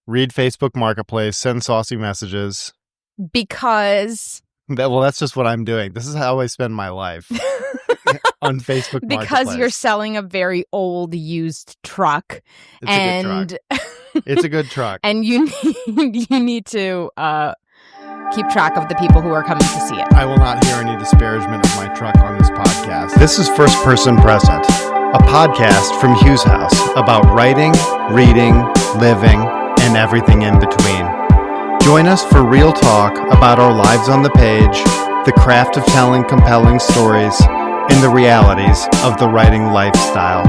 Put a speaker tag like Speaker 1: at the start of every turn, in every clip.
Speaker 1: read Facebook Marketplace, send saucy messages.
Speaker 2: Because...
Speaker 1: That's just what I'm doing. This is how I spend my life on Facebook Marketplace.
Speaker 2: Because you're selling a very old used truck.
Speaker 1: It's a good truck. It's a good truck.
Speaker 2: And you need to keep track of the people who are coming to see it.
Speaker 1: I will not hear any disparagement of my truck on this podcast. This is First Person Present, a podcast from Hughes House about writing, reading, living, and everything in between. Join us for real talk about our lives on the page, the craft of telling compelling stories, and the realities of the writing lifestyle.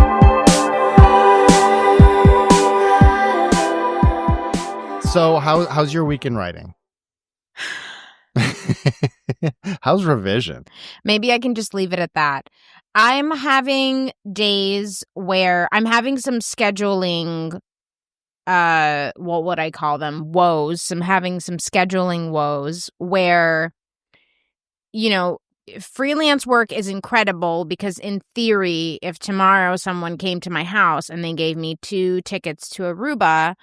Speaker 1: So, how's your week in writing? How's revision?
Speaker 2: Maybe I can just leave it at that. I'm having days where I'm having some scheduling, what would I call them? Woes. I'm having some scheduling woes where, freelance work is incredible because in theory, if tomorrow someone came to my house and they gave me 2 tickets to Aruba,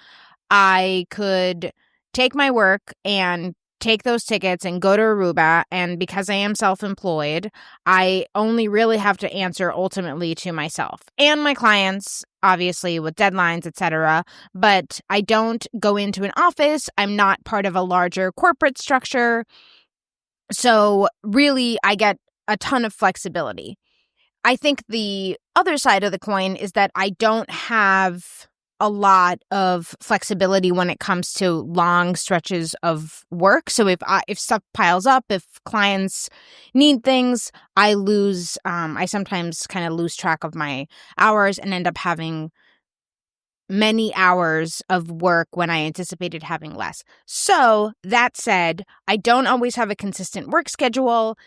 Speaker 2: I could take my work and take those tickets and go to Aruba. And because I am self-employed, I only really have to answer ultimately to myself and my clients, obviously with deadlines, etc. But I don't go into an office. I'm not part of a larger corporate structure. So really, I get a ton of flexibility. I think the other side of the coin is that I don't have a lot of flexibility when it comes to long stretches of work. So if stuff piles up, if clients need things, I sometimes kind of lose track of my hours and end up having many hours of work when I anticipated having less. So that said, I don't always have a consistent work schedule,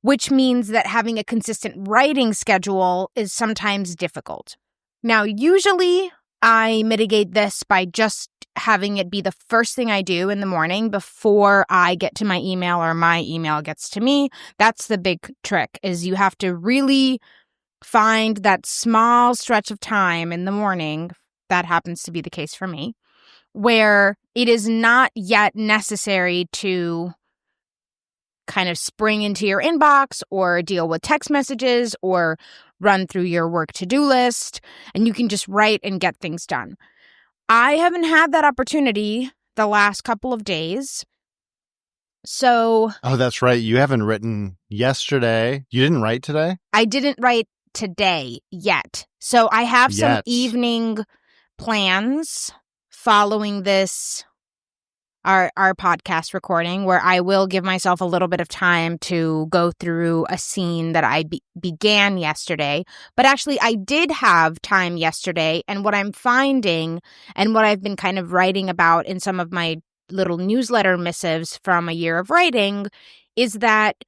Speaker 2: which means that having a consistent writing schedule is sometimes difficult. Now, usually I mitigate this by just having it be the first thing I do in the morning before I get to my email or my email gets to me. That's the big trick, is you have to really find that small stretch of time in the morning, that happens to be the case for me, where it is not yet necessary to kind of spring into your inbox or deal with text messages or run through your work to-do list, and you can just write and get things done. I haven't had that opportunity the last couple of days. So... Oh,
Speaker 1: that's right. You haven't written yesterday. You didn't write today?
Speaker 2: I didn't write today yet. So I have some evening plans following this our podcast recording where I will give myself a little bit of time to go through a scene that I began yesterday. But actually, I did have time yesterday. And what I'm finding and what I've been kind of writing about in some of my little newsletter missives from a year of writing is that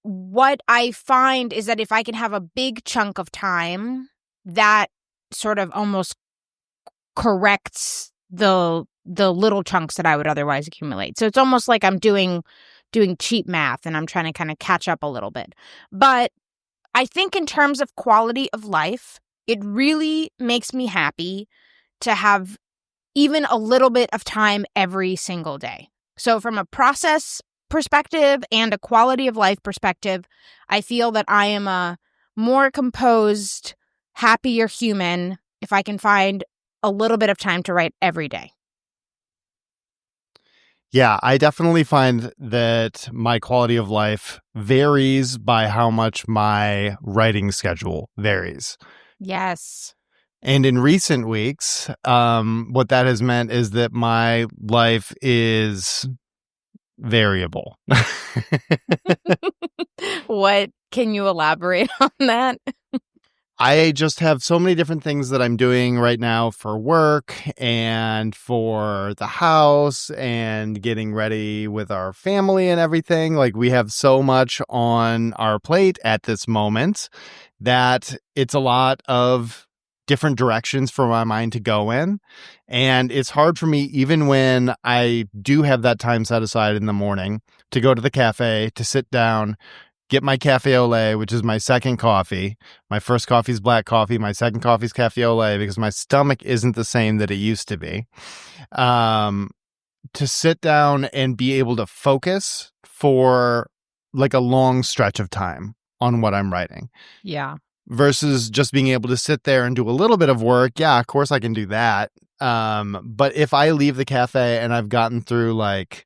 Speaker 2: what I find is that if I can have a big chunk of time, that sort of almost corrects the little chunks that I would otherwise accumulate. So it's almost like I'm doing cheap math and I'm trying to kind of catch up a little bit. But I think in terms of quality of life, it really makes me happy to have even a little bit of time every single day. So from a process perspective and a quality of life perspective, I feel that I am a more composed, happier human if I can find a little bit of time to write every day.
Speaker 1: Yeah, I definitely find that my quality of life varies by how much my writing schedule varies.
Speaker 2: Yes.
Speaker 1: And in recent weeks, what that has meant is that my life is variable.
Speaker 2: What? Can you elaborate on that?
Speaker 1: I just have so many different things that I'm doing right now for work and for the house and getting ready with our family and everything. Like, we have so much on our plate at this moment that it's a lot of different directions for my mind to go in. And it's hard for me, even when I do have that time set aside in the morning, to go to the cafe, to sit down, get my cafe au lait, which is my second coffee. My first coffee is black coffee. My second coffee is cafe au lait because my stomach isn't the same that it used to be. To sit down and be able to focus for like a long stretch of time on what I'm writing.
Speaker 2: Yeah.
Speaker 1: Versus just being able to sit there and do a little bit of work. Yeah, of course I can do that. But if I leave the cafe and I've gotten through like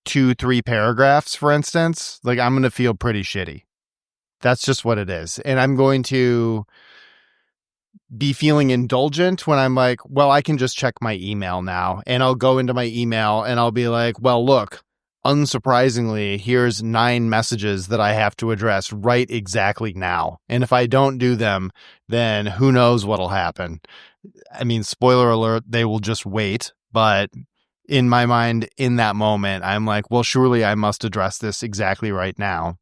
Speaker 1: 2-3 paragraphs, for instance, like I'm going to feel pretty shitty. That's just what it is. And I'm going to be feeling indulgent when I'm like, well, I can just check my email now. And I'll go into my email and I'll be like, well, look, unsurprisingly, here's 9 messages that I have to address right exactly now. And if I don't do them, then who knows what'll happen. I mean, spoiler alert, they will just wait. But in my mind, in that moment, I'm like, well, surely I must address this exactly right now.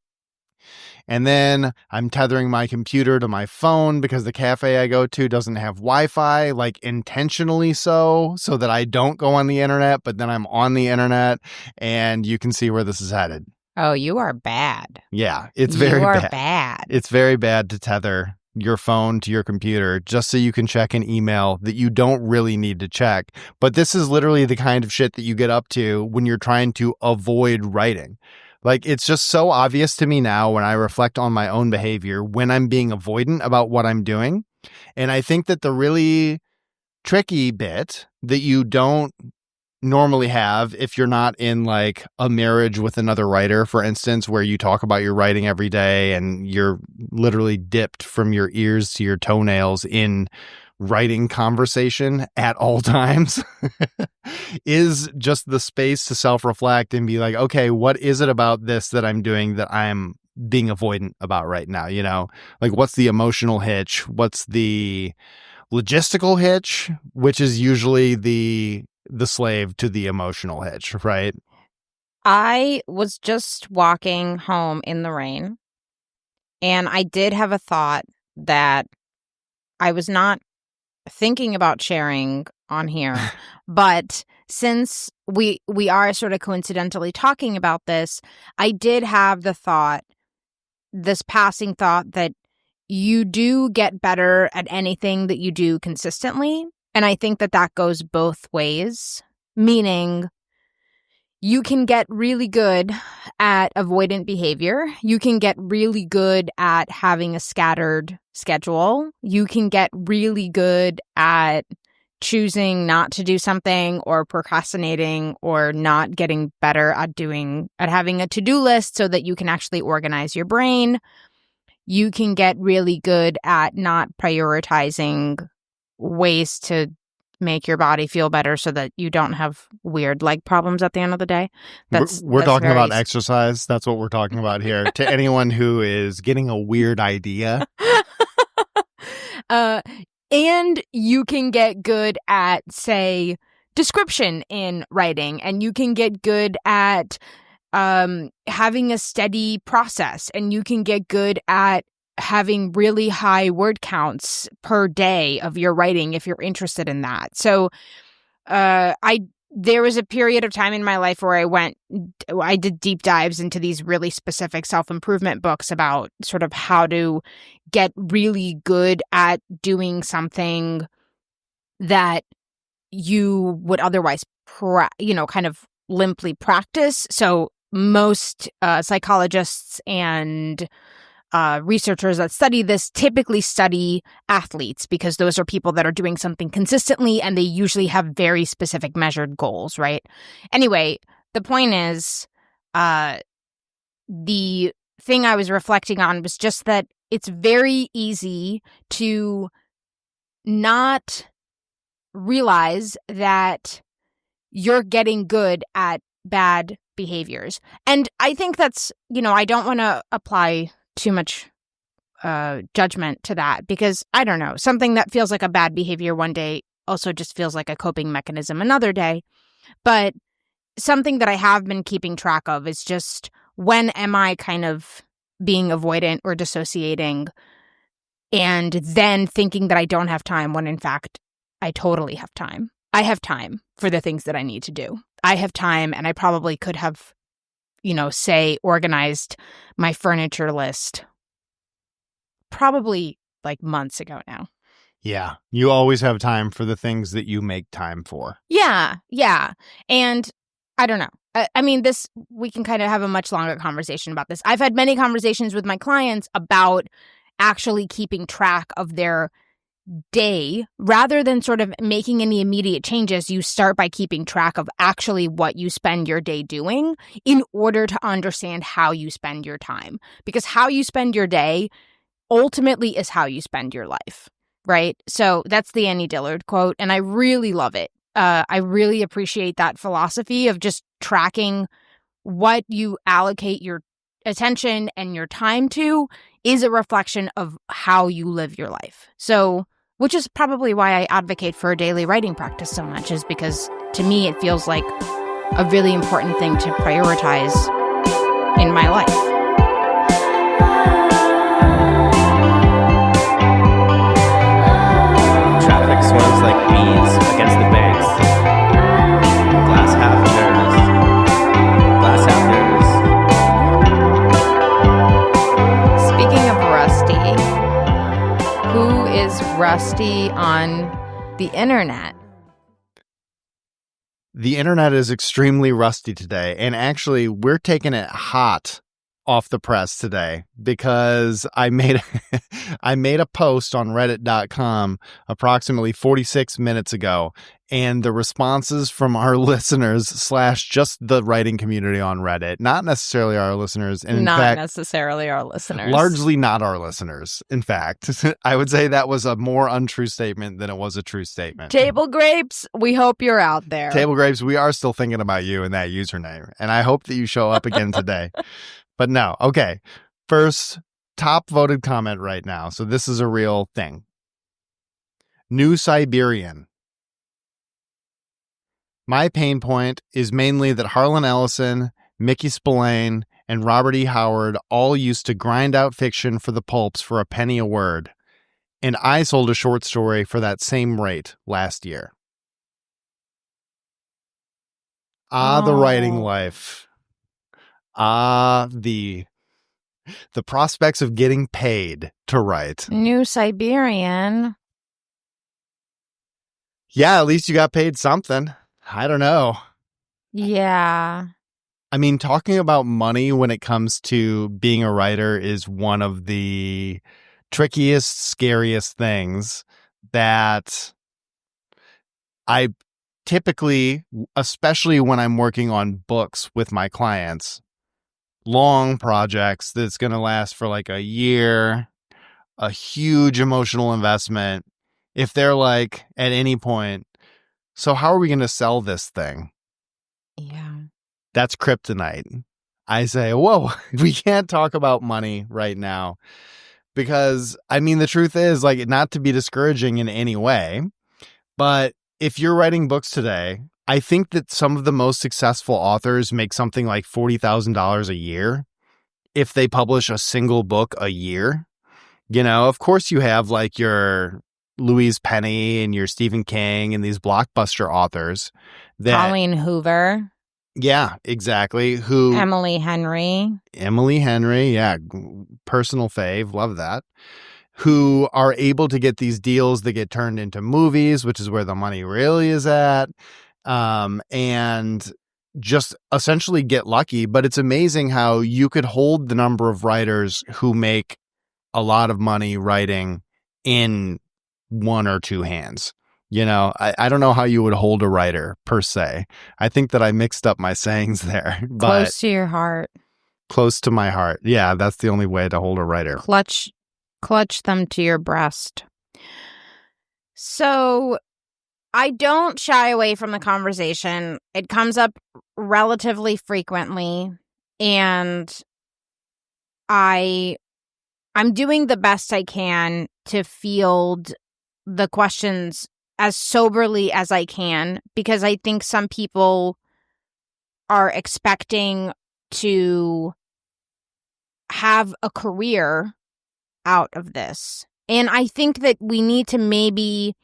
Speaker 1: And then I'm tethering my computer to my phone because the cafe I go to doesn't have Wi-Fi, like intentionally so that I don't go on the internet, but then I'm on the internet and you can see where this is headed.
Speaker 2: Oh, you are bad.
Speaker 1: Yeah, it's very bad.
Speaker 2: You are bad.
Speaker 1: It's very bad to tether your phone to your computer just so you can check an email that you don't really need to check. But this is literally the kind of shit that you get up to when you're trying to avoid writing. Like, it's just so obvious to me now when I reflect on my own behavior when I'm being avoidant about what I'm doing. And I think that the really tricky bit that you don't normally have if you're not in like a marriage with another writer, for instance, where you talk about your writing every day and you're literally dipped from your ears to your toenails in writing conversation at all times, is just the space to self-reflect and be like, okay, what is it about this that I'm doing that I'm being avoidant about right now? You know, like what's the emotional hitch? What's the logistical hitch, which is usually the slave to the emotional hitch, right?
Speaker 2: I was just walking home in the rain, and I did have a thought that I was not thinking about sharing on here, but since we are sort of coincidentally talking about this, I did have the thought, this passing thought, that you do get better at anything that you do consistently. And I think that that goes both ways, meaning you can get really good at avoidant behavior. You can get really good at having a scattered schedule. You can get really good at choosing not to do something or procrastinating or not getting better at having a to-do list so that you can actually organize your brain. You can get really good at not prioritizing ways to make your body feel better so that you don't have weird leg problems at the end of the day.
Speaker 1: We're talking about exercise. That's what we're talking about here. To anyone who is getting a weird idea.
Speaker 2: And you can get good at, say, description in writing, and you can get good at having a steady process, and you can get good at having really high word counts per day of your writing if you're interested in that. So there was a period of time in my life where I did deep dives into these really specific self-improvement books about sort of how to get really good at doing something that you would otherwise, kind of limply practice. So most psychologists and researchers that study this typically study athletes because those are people that are doing something consistently and they usually have very specific measured goals, right? Anyway, the point is, the thing I was reflecting on was just that it's very easy to not realize that you're getting good at bad behaviors. And I think that's, I don't want to apply too much judgment to that because, I don't know, something that feels like a bad behavior one day also just feels like a coping mechanism another day. But something that I have been keeping track of is just, when am I kind of being avoidant or dissociating and then thinking that I don't have time when in fact I totally have time. I have time for the things that I need to do. I have time, and I probably could have say organized my furniture list probably like months ago now.
Speaker 1: Yeah. You always have time for the things that you make time for.
Speaker 2: Yeah. Yeah. And I don't know. I mean, we can kind of have a much longer conversation about this. I've had many conversations with my clients about actually keeping track of their day rather than sort of making any immediate changes. You start by keeping track of actually what you spend your day doing in order to understand how you spend your time. Because how you spend your day ultimately is how you spend your life, right? So that's the Annie Dillard quote, and I really love it. I really appreciate that philosophy of just tracking what you allocate your attention and your time to is a reflection of how you live your life. So, which is probably why I advocate for a daily writing practice so much, is because to me it feels like a really important thing to prioritize in my life.
Speaker 3: Traffic swerves like bees against the banks. Glass half nervous. Glass half nervous.
Speaker 2: Speaking of rusty, who is rusty on the internet?
Speaker 1: The internet is extremely rusty today, and actually we're taking it hot off the press today because I made a post on reddit.com approximately 46 minutes ago, and the responses from our listeners / just the writing community on Reddit, not necessarily our listeners, and in fact,
Speaker 2: necessarily our listeners.
Speaker 1: Largely not our listeners. In fact, I would say that was a more untrue statement than it was a true statement.
Speaker 2: Table Grapes, we hope you're out there.
Speaker 1: Table Grapes, we are still thinking about you and that username, and I hope that you show up again today. But no, okay. First, top voted comment right now. So this is a real thing. New Siberian. My pain point is mainly that Harlan Ellison, Mickey Spillane, and Robert E. Howard all used to grind out fiction for the pulps for a penny a word. And I sold a short story for that same rate last year. The writing life. The prospects of getting paid to write.
Speaker 2: New Siberian.
Speaker 1: Yeah, at least you got paid something. I don't know.
Speaker 2: Yeah.
Speaker 1: I mean, talking about money when it comes to being a writer is one of the trickiest, scariest things that I typically, especially when I'm working on books with my clients, long projects that's going to last for like a year, a huge emotional investment. If they're like at any point, so how are we going to sell this thing?
Speaker 2: Yeah.
Speaker 1: That's kryptonite. I say, whoa, we can't talk about money right now because, I mean, the truth is, like, not to be discouraging in any way, but if you're writing books today, I think that some of the most successful authors make something like $40,000 a year if they publish a single book a year. You know, of course you have like your Louise Penny and your Stephen King and these blockbuster authors.
Speaker 2: Colleen Hoover.
Speaker 1: Yeah, exactly.
Speaker 2: Emily Henry,
Speaker 1: yeah, personal fave, love that. Who are able to get these deals that get turned into movies, which is where the money really is at, and just essentially get lucky. But it's amazing how you could hold the number of writers who make a lot of money writing in one or two hands. You know, I don't know how you would hold a writer per se. I think that I mixed up my sayings there. But
Speaker 2: close to your heart.
Speaker 1: Close to my heart. Yeah, that's the only way to hold a writer.
Speaker 2: Clutch them to your breast. So I don't shy away from the conversation. It comes up relatively frequently, and I'm doing the best I can to field the questions as soberly as I can, because I think some people are expecting to have a career out of this. And I think that we need to maybe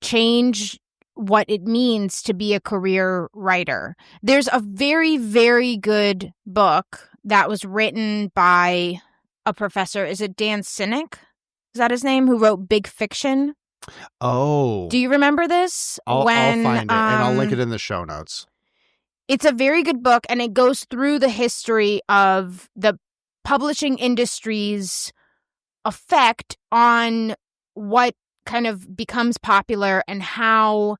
Speaker 2: change what it means to be a career writer. There's a very, very good book that was written by a professor. Is it Dan Sinek? Is that his name? Who wrote Big Fiction?
Speaker 1: Oh.
Speaker 2: Do you remember this?
Speaker 1: I'll find it, and I'll link it in the show notes.
Speaker 2: It's a very good book, and it goes through the history of the publishing industry's effect on what kind of becomes popular and how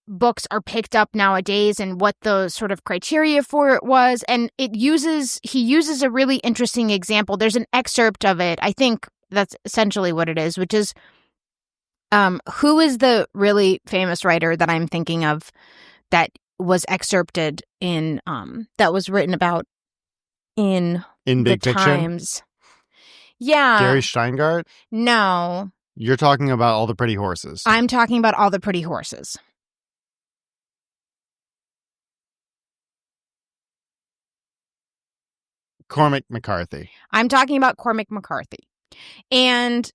Speaker 2: books are picked up nowadays and what the sort of criteria for it was. And he uses a really interesting example. There's an excerpt of it. I think that's essentially what it is, which is who is the really famous writer that I'm thinking of that was excerpted in that was written about in
Speaker 1: Big
Speaker 2: the
Speaker 1: Fiction?
Speaker 2: Times. Yeah.
Speaker 1: Gary Steingart?
Speaker 2: No.
Speaker 1: You're talking about All the Pretty Horses.
Speaker 2: I'm talking about All the Pretty Horses.
Speaker 1: Cormac McCarthy.
Speaker 2: I'm talking about Cormac McCarthy. And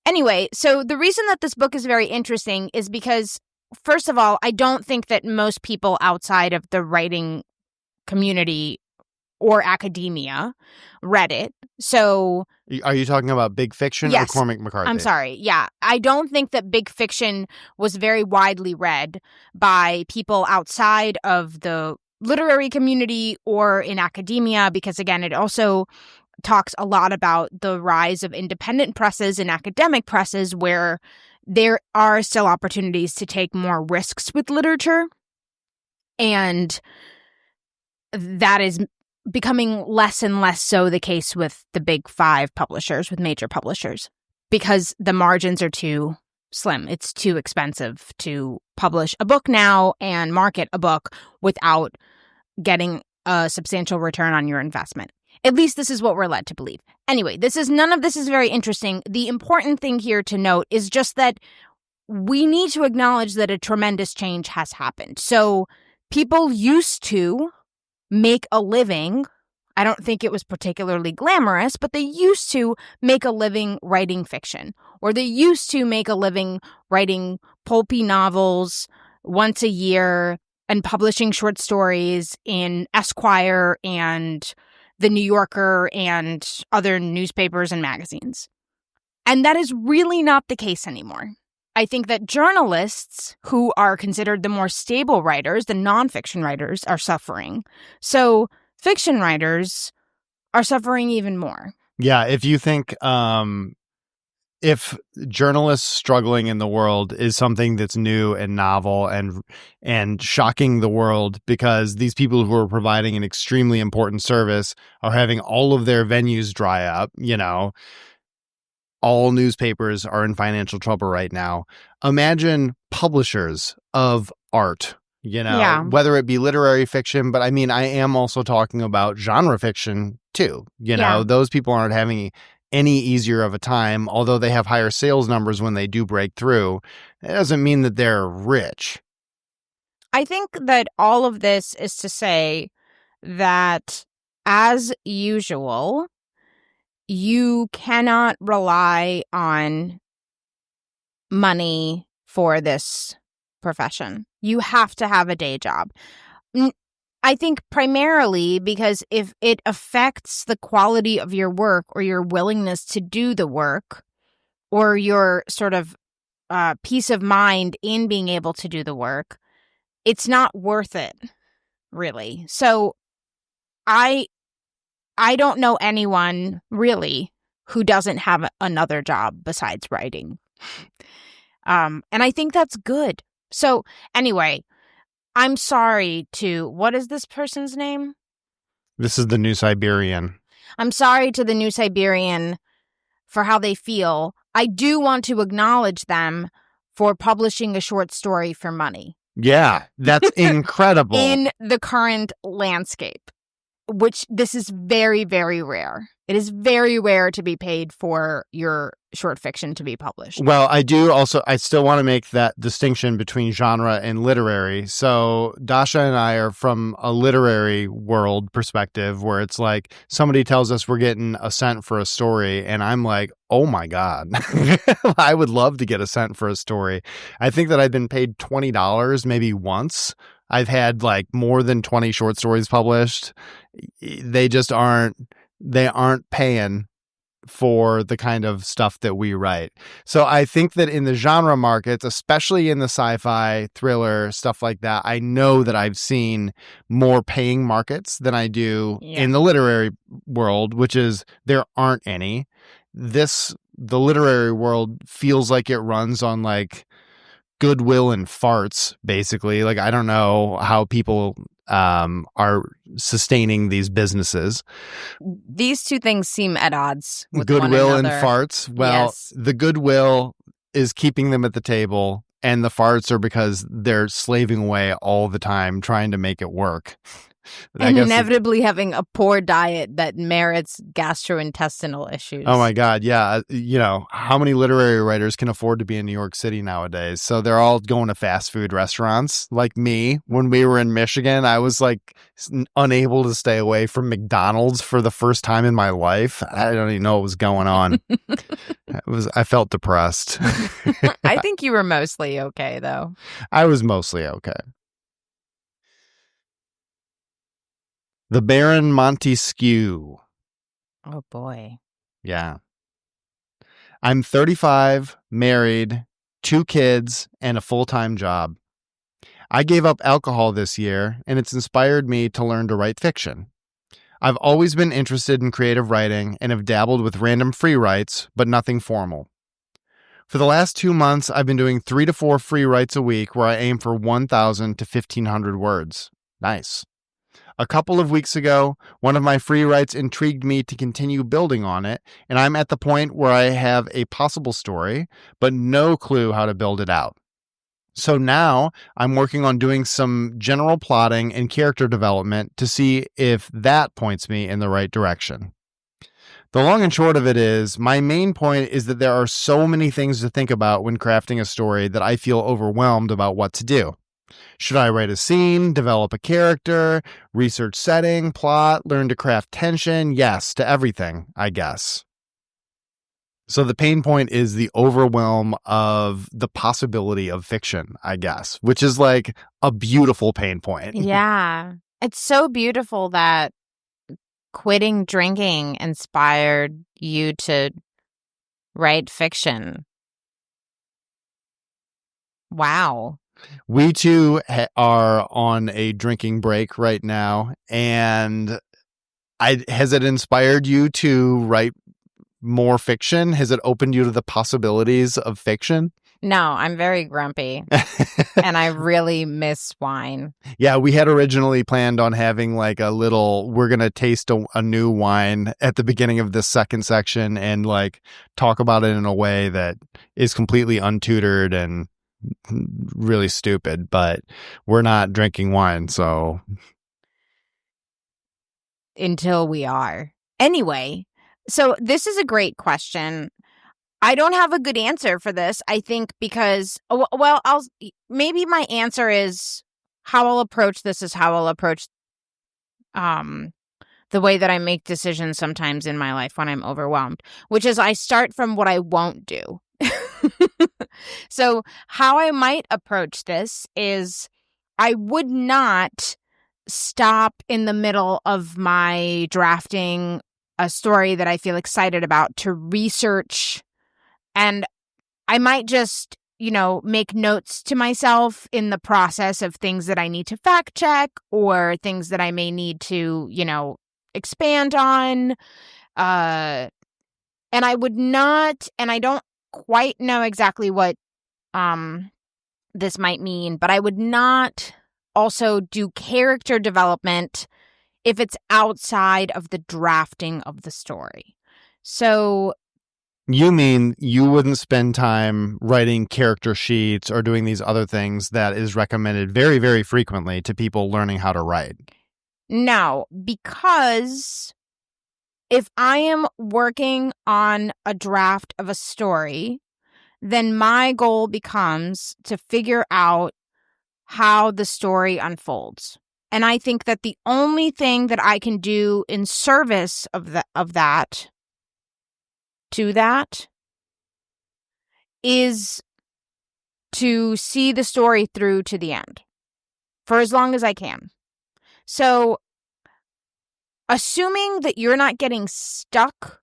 Speaker 2: anyway, so the reason that this book is very interesting is because, first of all, I don't think that most people outside of the writing community or academia read it. So
Speaker 1: Are you talking about Big Fiction
Speaker 2: yes,
Speaker 1: or Cormac McCarthy?
Speaker 2: I'm sorry. Yeah. I don't think that Big Fiction was very widely read by people outside of the literary community or in academia because, again, it also talks a lot about the rise of independent presses and academic presses where there are still opportunities to take more risks with literature. And that is becoming less and less so the case with the big five publishers, with major publishers, because the margins are too slim. It's too expensive to publish a book now and market a book without getting a substantial return on your investment. At least this is what we're led to believe. Anyway, none of this is very interesting. The important thing here to note is just that we need to acknowledge that a tremendous change has happened. So people used to make a living. I don't think it was particularly glamorous, but they used to make a living writing fiction, or they used to make a living writing pulpy novels once a year and publishing short stories in Esquire and The New Yorker and other newspapers and magazines. And that is really not the case anymore. I think that journalists, who are considered the more stable writers, the nonfiction writers, are suffering. So fiction writers are suffering even more.
Speaker 1: Yeah, if you think if journalists struggling in the world is something that's new and novel and shocking the world because these people who are providing an extremely important service are having all of their venues dry up, all newspapers are in financial trouble right now. Imagine publishers of art, whether it be literary fiction, but I mean, I am also talking about genre fiction too. Those people aren't having any easier of a time, although they have higher sales numbers when they do break through. It doesn't mean that they're rich.
Speaker 2: I think that all of this is to say that, as usual, you cannot rely on money for this profession. You have to have a day job. I think primarily because if it affects the quality of your work or your willingness to do the work or your sort of peace of mind in being able to do the work, it's not worth it, really. So I don't know anyone really who doesn't have another job besides writing. And I think that's good. So anyway, I'm sorry to, what is this person's name?
Speaker 1: This is the New Siberian.
Speaker 2: I'm sorry to the New Siberian for how they feel. I do want to acknowledge them for publishing a short story for money.
Speaker 1: Yeah, that's incredible.
Speaker 2: In the current landscape, which this is very, very rare. It is very rare to be paid for your short fiction to be published.
Speaker 1: Well, I still want to make that distinction between genre and literary. So Dasha and I are from a literary world perspective where it's like somebody tells us we're getting a cent for a story and I'm like, oh my God, I would love to get a cent for a story. I think that I've been paid $20 maybe once. I've had like more than 20 short stories published. They aren't paying for the kind of stuff that we write. So I think that in the genre markets, especially in the sci-fi, thriller, stuff like that, I know that I've seen more paying markets than I do in the literary world, which is there aren't any. The literary world feels like it runs on like Goodwill and Farts, basically. Like, I don't know how people are sustaining these businesses.
Speaker 2: These two things seem at odds with
Speaker 1: Goodwill
Speaker 2: one
Speaker 1: and
Speaker 2: another.
Speaker 1: Farts. Well,
Speaker 2: Yes.
Speaker 1: the Goodwill is keeping them at the table, and the farts are because they're slaving away all the time trying to make it work.
Speaker 2: And inevitably having a poor diet that merits gastrointestinal issues.
Speaker 1: Oh my God. Yeah. You know, how many literary writers can afford to be in New York City nowadays? So they're all going to fast food restaurants. Like me, when we were in Michigan, I was like unable to stay away from McDonald's for the first time in my life. I don't even know what was going on. I felt depressed.
Speaker 2: I think you were mostly okay, though.
Speaker 1: I was mostly okay. The Baron Montesquieu.
Speaker 2: Oh, boy.
Speaker 1: Yeah. I'm 35, married, 2 kids, and a full-time job. I gave up alcohol this year, and it's inspired me to learn to write fiction. I've always been interested in creative writing and have dabbled with random free writes, but nothing formal. For the last 2 months, I've been doing 3 to 4 free writes a week where I aim for 1,000 to 1,500 words. Nice. A couple of weeks ago, one of my free writes intrigued me to continue building on it, and I'm at the point where I have a possible story, but no clue how to build it out. So now I'm working on doing some general plotting and character development to see if that points me in the right direction. The long and short of it is, my main point is that there are so many things to think about when crafting a story that I feel overwhelmed about what to do. Should I write a scene, develop a character, research setting, plot, learn to craft tension? Yes, to everything, I guess. So the pain point is the overwhelm of the possibility of fiction, I guess, which is like a beautiful pain point.
Speaker 2: Yeah. It's so beautiful that quitting drinking inspired you to write fiction. Wow.
Speaker 1: We two are on a drinking break right now, and has it inspired you to write more fiction? Has it opened you to the possibilities of fiction?
Speaker 2: No, I'm very grumpy, and I really miss wine.
Speaker 1: Yeah, we had originally planned on having like we're going to taste a new wine at the beginning of this second section and like talk about it in a way that is completely untutored and really stupid, but we're not drinking wine, so
Speaker 2: until we are. Anyway, so this is a great question. I don't have a good answer for this, I think, because maybe my answer is how I'll approach this is how I'll approach the way that I make decisions sometimes in my life when I'm overwhelmed, which is I start from what I won't do. So how I might approach this is I would not stop in the middle of my drafting a story that I feel excited about to research, and I might just, make notes to myself in the process of things that I need to fact check or things that I may need to, expand on. And I would not, and I don't quite know exactly what this might mean, but I would not also do character development if it's outside of the drafting of the story. So
Speaker 1: you mean you wouldn't spend time writing character sheets or doing these other things that is recommended very, very frequently to people learning how to write?
Speaker 2: No, because if I am working on a draft of a story, then my goal becomes to figure out how the story unfolds. And I think that the only thing that I can do in service of that is to see the story through to the end for as long as I can. So, assuming that you're not getting stuck,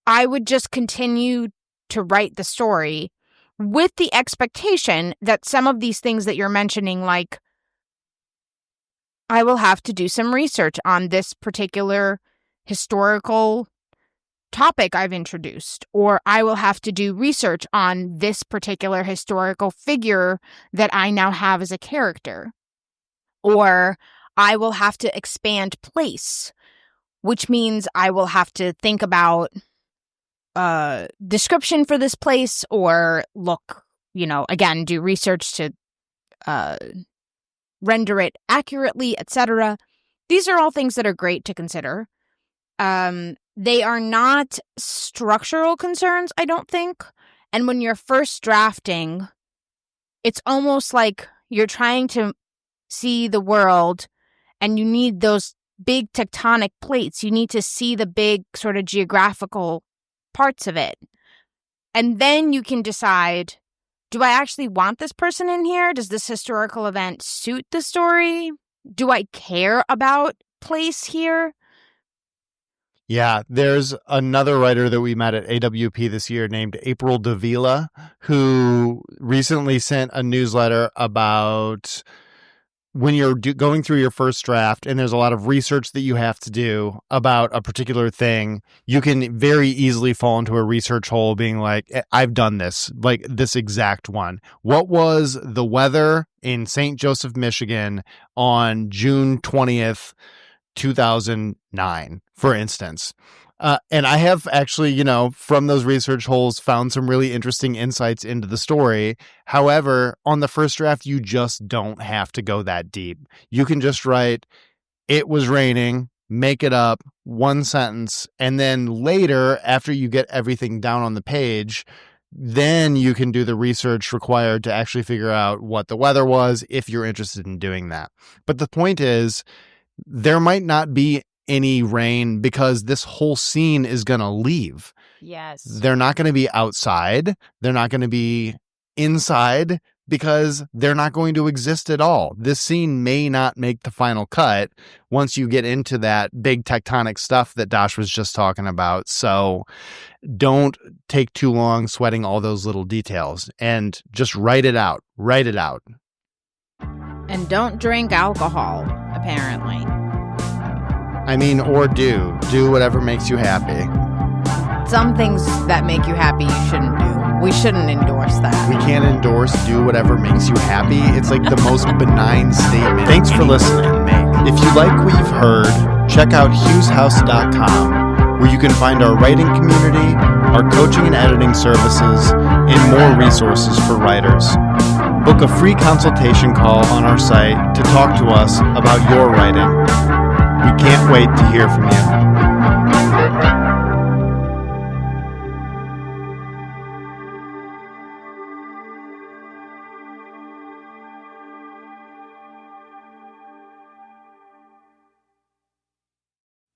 Speaker 2: I would just continue to write the story with the expectation that some of these things that you're mentioning, like, I will have to do some research on this particular historical topic I've introduced, or I will have to do research on this particular historical figure that I now have as a character, or I will have to expand place, which means I will have to think about description for this place, or look, again, do research to render it accurately, etc. These are all things that are great to consider. They are not structural concerns, I don't think. And when you're first drafting, it's almost like you're trying to see the world and you need those big tectonic plates. You need to see the big sort of geographical parts of it. And then you can decide, do I actually want this person in here? Does this historical event suit the story? Do I care about place here?
Speaker 1: Yeah, there's another writer that we met at AWP this year named April Davila, who recently sent a newsletter about when you're going through your first draft and there's a lot of research that you have to do about a particular thing, you can very easily fall into a research hole being like, I've done this, like this exact one. What was the weather in St. Joseph, Michigan on June 20th, 2009, for instance. And I have actually, from those research holes, found some really interesting insights into the story. However, on the first draft, you just don't have to go that deep. You can just write, it was raining, make it up, one sentence, and then later, after you get everything down on the page, then you can do the research required to actually figure out what the weather was if you're interested in doing that. But the point is, there might not be any rain because this whole scene is going to leave.
Speaker 2: Yes.
Speaker 1: They're not going to be outside. They're not going to be inside because they're not going to exist at all. This scene may not make the final cut once you get into that big tectonic stuff that Dash was just talking about. So don't take too long sweating all those little details and just write it out. Write it out.
Speaker 2: And don't drink alcohol, apparently.
Speaker 1: I mean, or do whatever makes you happy.
Speaker 2: Some things that make you happy you shouldn't do. We shouldn't endorse that.
Speaker 1: We can't endorse do whatever makes you happy. It's like the most benign statement. Thanks for listening. If you like what you've heard, check out hugheshouse.com, where you can find our writing community, our coaching and editing services, and more resources for writers. Book a free consultation call on our site to talk to us about your writing. We can't wait to hear from you.